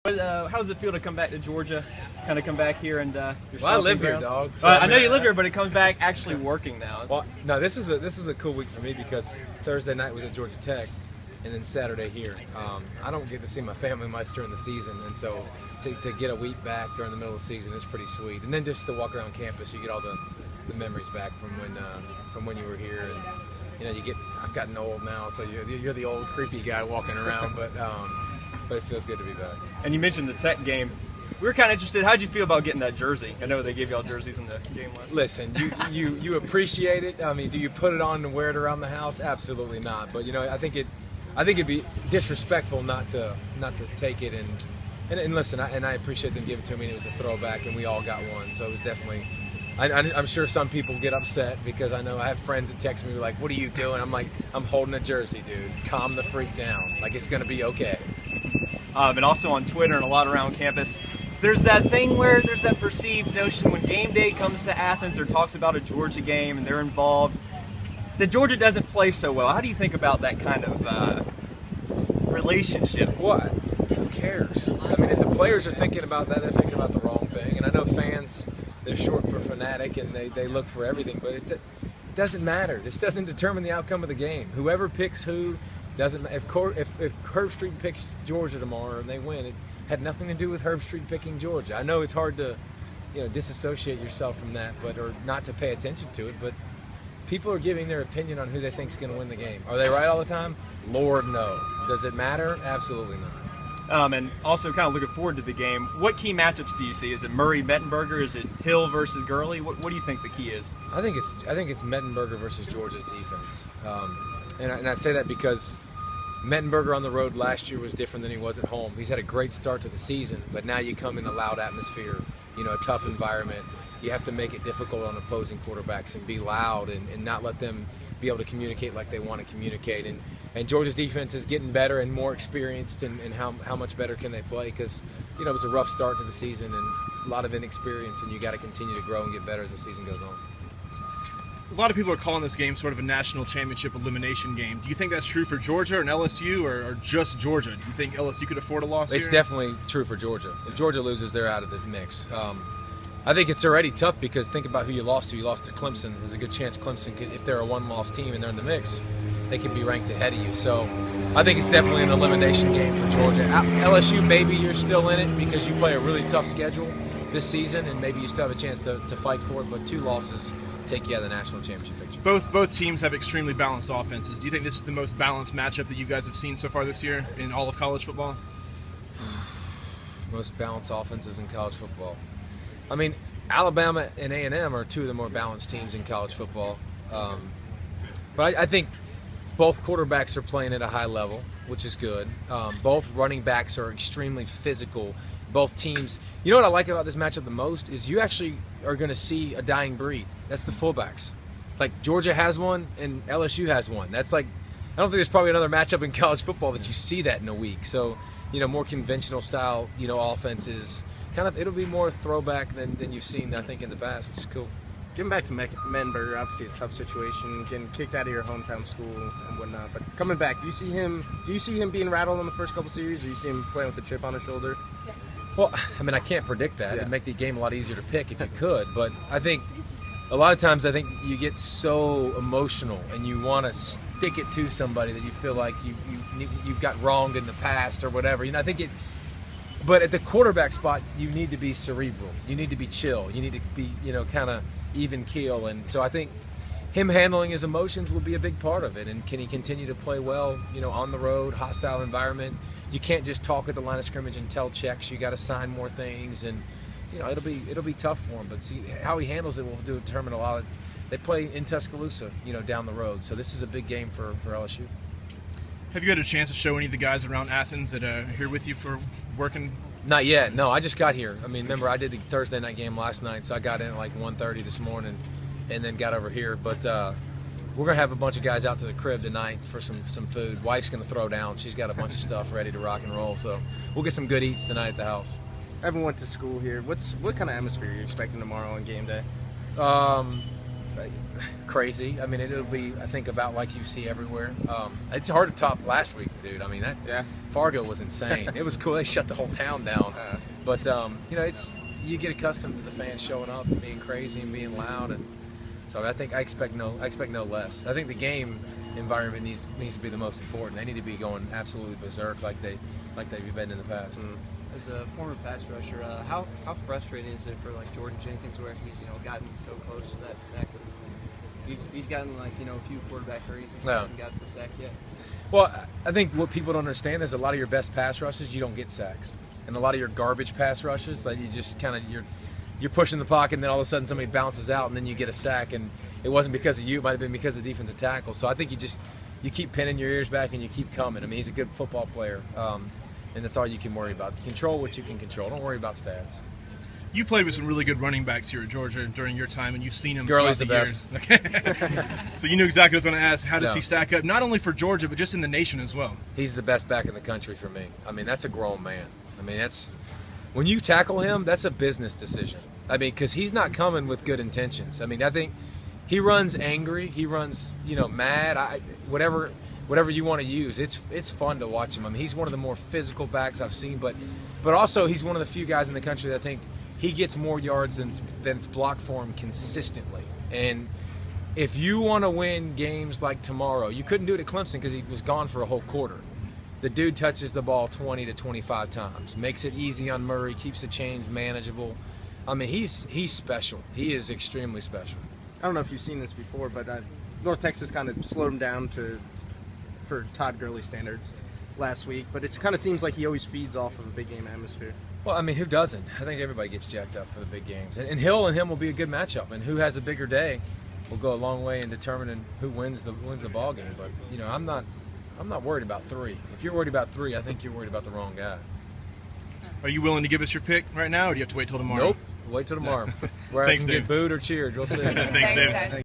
How does it feel to come back to Georgia? Kind of come back here and well, I live here, dog. So I know you live here, but it comes back actually working now. Well, no, this was a cool week for me because Thursday night was at Georgia Tech, and then Saturday here. I don't get to see my family much during the season, and so to get a week back during the middle of the season is pretty sweet. And then just to walk around campus, you get all the memories back from when you were here, and I've gotten old now, so you're the old creepy guy walking around, but it feels good to be back. And you mentioned the Tech game. We were kind of interested. How'd you feel about getting that jersey? I know they gave y'all jerseys in the game last. Listen, you appreciate it. I mean, do you put it on and wear it around the house? Absolutely not. But I think it'd be disrespectful not to take it and listen. I appreciate them giving it to me. And it was a throwback, and we all got one. So it was definitely. I'm sure some people get upset because I know I have friends that text me like, "What are you doing?" I'm like, "I'm holding a jersey, dude. Calm the freak down. Like it's gonna be okay." And also on Twitter and a lot around campus, there's that thing where there's that perceived notion when game day comes to Athens or talks about a Georgia game and they're involved, that Georgia doesn't play so well. How do you think about that kind of relationship? What? Who cares? I mean, if the players are thinking about that, they're thinking about the wrong thing. And I know fans, they're short for fanatic and they look for everything, but it doesn't matter. This doesn't determine the outcome of the game. Whoever picks who doesn't. If Herb Street picks Georgia tomorrow and they win, it had nothing to do with Herb Street picking Georgia. I know it's hard to, disassociate yourself from that, or not to pay attention to it. But people are giving their opinion on who they think is going to win the game. Are they right all the time? Lord, no. Does it matter? Absolutely not. And also kind of looking forward to the game. What key matchups do you see? Is it Murray-Mettenberger? Is it Hill versus Gurley? What do you think the key is? I think it's Mettenberger versus Georgia's defense, and I say that because Mettenberger on the road last year was different than he was at home. He's had a great start to the season, but now you come in a loud atmosphere, a tough environment. You have to make it difficult on opposing quarterbacks and be loud and not let them be able to communicate like they want to communicate. And Georgia's defense is getting better and more experienced, and how much better can they play? Because, it was a rough start to the season and a lot of inexperience, and you got to continue to grow and get better as the season goes on. A lot of people are calling this game sort of a national championship elimination game. Do you think that's true for Georgia and LSU, or just Georgia? Do you think LSU could afford a loss It's here? definitely true for Georgia. If Georgia loses, they're out of the mix. I think it's already tough because think about who you lost to. You lost to Clemson. There's a good chance Clemson could, if they're a one-loss team and they're in the mix, they could be ranked ahead of you. So I think it's definitely an elimination game for Georgia. LSU, maybe you're still in it because you play a really tough schedule this season, and maybe you still have a chance to fight for it, but 2 losses take you out of the national championship picture. Both teams have extremely balanced offenses. Do you think this is the most balanced matchup that you guys have seen so far this year in all of college football? Most balanced offenses in college football. I mean, Alabama and A&M are 2 of the more balanced teams in college football. But I think both quarterbacks are playing at a high level, which is good. Both running backs are extremely physical. Both teams. You know what I like about this matchup the most is you actually are going to see a dying breed. That's the fullbacks. Like Georgia has one and LSU has one. That's like, I don't think there's probably another matchup in college football that you see that in a week. So, more conventional style, offenses. Kind of, it'll be more throwback than you've seen, I think, in the past, which is cool. Getting back to Mettenberger, obviously a tough situation, getting kicked out of your hometown school and whatnot. But coming back, do you see him being rattled in the first couple series, or do you see him playing with a chip on his shoulder? Well, I mean, I can't predict that. It'd make the game a lot easier to pick if you could. But I think a lot of times you get so emotional and you want to stick it to somebody that you feel like you've got wronged in the past or whatever. I think it. But at the quarterback spot, you need to be cerebral. You need to be chill. You need to be, kind of even keel. And so I think him handling his emotions will be a big part of it. And can he continue to play well, on the road, hostile environment? You can't just talk at the line of scrimmage and tell checks. You got to sign more things, and it'll be tough for him. But see how he handles it will determine a lot. They play in Tuscaloosa, down the road. So this is a big game for LSU. Have you had a chance to show any of the guys around Athens that are here with you for working? Not yet. No, I just got here. I mean, remember I did the Thursday night game last night, so I got in at like 1:30 this morning, and then got over here. But we're gonna have a bunch of guys out to the crib tonight for some food. Wife's gonna throw down. She's got a bunch of stuff ready to rock and roll. So we'll get some good eats tonight at the house. Evan went to school here. What kind of atmosphere are you expecting tomorrow on game day? crazy. I mean, it'll be, I think, about like you see everywhere. It's hard to top last week, dude. I mean, Fargo was insane. It was cool. They shut the whole town down. But you know, you get accustomed to the fans showing up and being crazy and being loud, and so I expect no less. I think the game environment needs to be the most important. They need to be going absolutely berserk like they've been in the past. As a former pass rusher, how frustrating is it for like Jordan Jenkins, where he's gotten so close to that sack? He's gotten like a few quarterback hurries and hasn't got the sack yet. Well, I think what people don't understand is a lot of your best pass rushes you don't get sacks, and a lot of your garbage pass rushes that you just kind of you're pushing the pocket, and then all of a sudden somebody bounces out, and then you get a sack, and it wasn't because of you; it might have been because of the defensive tackle. So I think you keep pinning your ears back and you keep coming. I mean, he's a good football player. And that's all you can worry about. Control what you can control. Don't worry about stats. You played with some really good running backs here at Georgia during your time, and you've seen them Gurley's throughout the the years. So you knew exactly what I was going to ask. How does he stack up, not only for Georgia, but just in the nation as well? He's the best back in the country for me. I mean, that's a grown man. I mean, when you tackle him, that's a business decision. I mean, because he's not coming with good intentions. I mean, I think he runs angry. He runs, mad. Whatever you want to use, it's fun to watch him. I mean, he's one of the more physical backs I've seen, but also he's one of the few guys in the country that I think he gets more yards than it's blocked for him consistently. And if you want to win games like tomorrow, you couldn't do it at Clemson because he was gone for a whole quarter. The dude touches the ball 20 to 25 times, makes it easy on Murray, keeps the chains manageable. I mean, he's special. He is extremely special. I don't know if you've seen this before, but North Texas kind of slowed him down for Todd Gurley standards last week, but it kind of seems like he always feeds off of a big game atmosphere. Well, I mean, who doesn't? I think everybody gets jacked up for the big games, and Hill and him will be a good matchup, and who has a bigger day will go a long way in determining who wins the ball game. But I'm not worried about 3. If you're worried about 3, I think you're worried about the wrong guy. Are you willing to give us your pick right now, or do you have to wait till tomorrow? Nope. Wait till tomorrow. Where I can get booed or cheered. We'll see. Thanks, Dave.